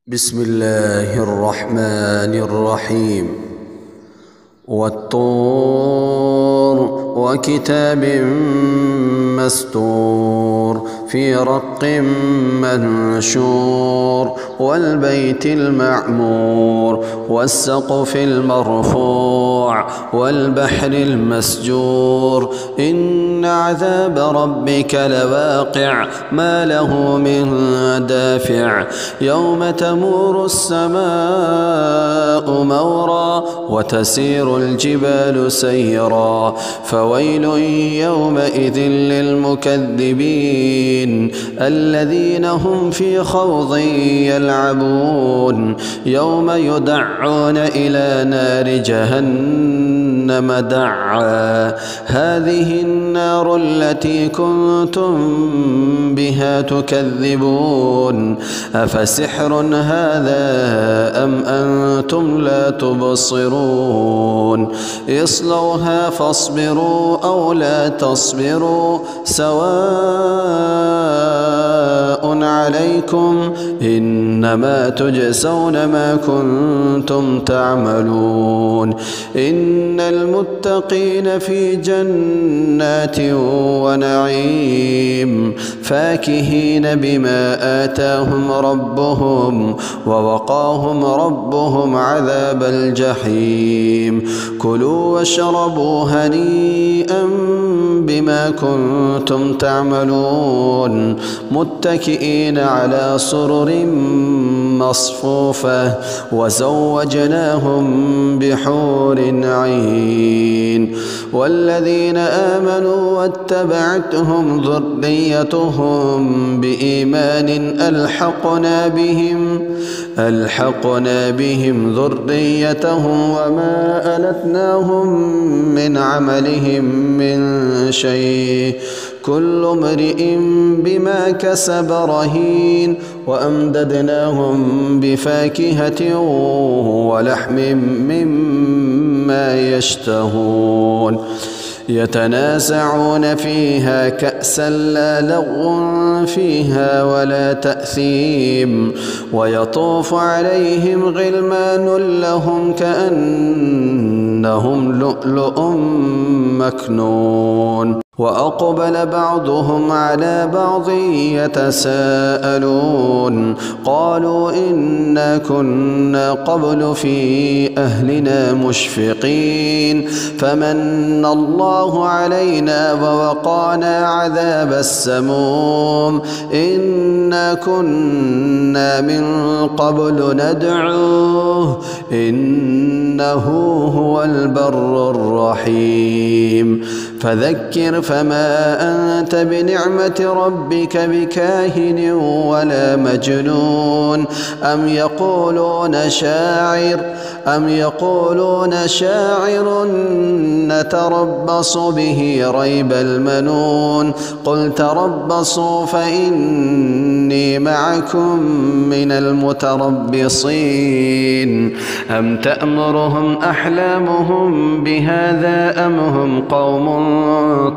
بسم الله الرحمن الرحيم. والطور وكتاب مستور في رق منشور والبيت المعمور والسقف المرفوع والبحر المسجور إن عذاب ربك لواقع ما له من دافع يوم تمور السماء مورا وتسير الجبال سيرا فويل يومئذ للمكذبين الذين هم في خوض يلعبون يوم يدعون إلى نار جهنم دعا هذه النار التي كنتم بها تكذبون أفسحر هذا أم أنتم لا تبصرون اصلوها فاصبروا أو لا تصبروا سواء عليكم إنما تجزون ما كنتم تعملون إن المتقين في جنات ونعيم فاكهين بما آتاهم ربهم ووقاهم ربهم عذاب الجحيم كلوا واشربوا هنيئا بما كنتم تعملون متكئين على سرر مصفوفة وزوجناهم بحور عين والذين آمنوا واتبعتهم ذريتهم بإيمان ألحقنا بهم ذريتهم وما ألتناهم من عملهم من شيء كل امرئ بما كسب رهين وأمددناهم بفاكهة ولحم مما يشتهون يتنازعون فيها كأسا لا لغو فيها ولا تأثيم ويطوف عليهم غلمان لهم كأنهم لؤلؤ مكنون وأقبل بعضهم على بعض يتساءلون قالوا إنا كنا قبل في أهلنا مشفقين فمن الله علينا ووقانا عذاب السموم إنا كنا من قبل ندعوه إنه هو البر الرحيم فذكر فما أنت بنعمة ربك بكاهن ولا مجنون أم يقولون شاعر نتربص به ريب المنون قل تربصوا فإني معكم من المتربصين أم تأمرهم أحلامهم بهذا أم هم قوم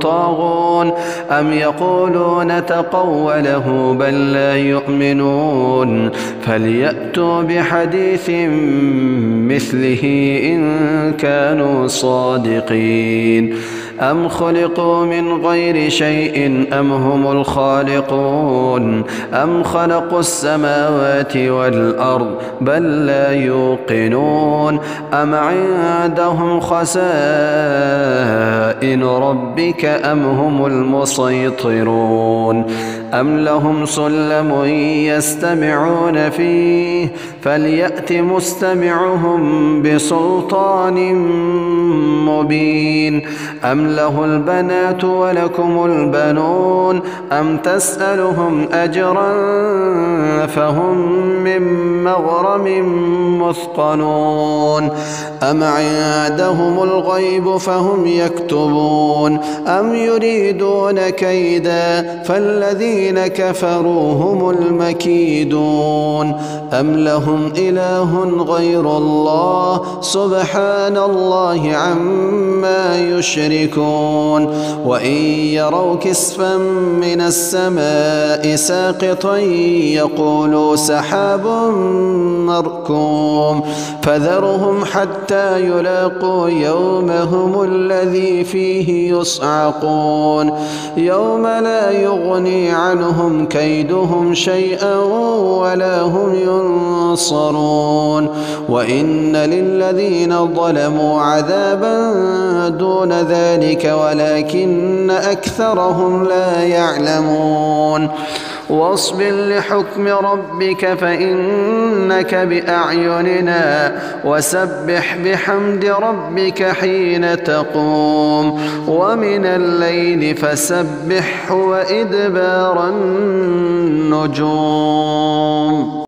طاغون أم يقولون تقوله بل لا يؤمنون فليأتوا بحديث مثله إن كانوا صادقين أم خلقوا من غير شيء أم هم الخالقون أم خلقوا السماوات والأرض بل لا يوقنون أم عندهم خزائن ربك أم هم المسيطرون أم لهم سلم يستمعون فيه فليأت مستمعهم بسلطان مبين أم له البنات ولكم البنون أم تسألهم أجرا فهم من مغرم مثقلون أم عندهم الغيب فهم يكتبون أم يريدون كيدا فالذين كفروا هم المكيدون أم لهم إله غير الله سبحان الله عما يشركون وإن يروا كسفا من السماء ساقطا يقولوا سحاب مركوم فذرهم حتى يلاقوا يومهم الذي فيه يصعقون يوم لا يغني عنهم كيدهم شيئا ولا هم ينصرون وإن للذين ظلموا عذابا دون ذلك ولكن أكثرهم لا يعلمون واصبر لحكم ربك فإنك بأعيننا وسبح بحمد ربك حين تقوم ومن الليل فسبحه وإدبار النجوم.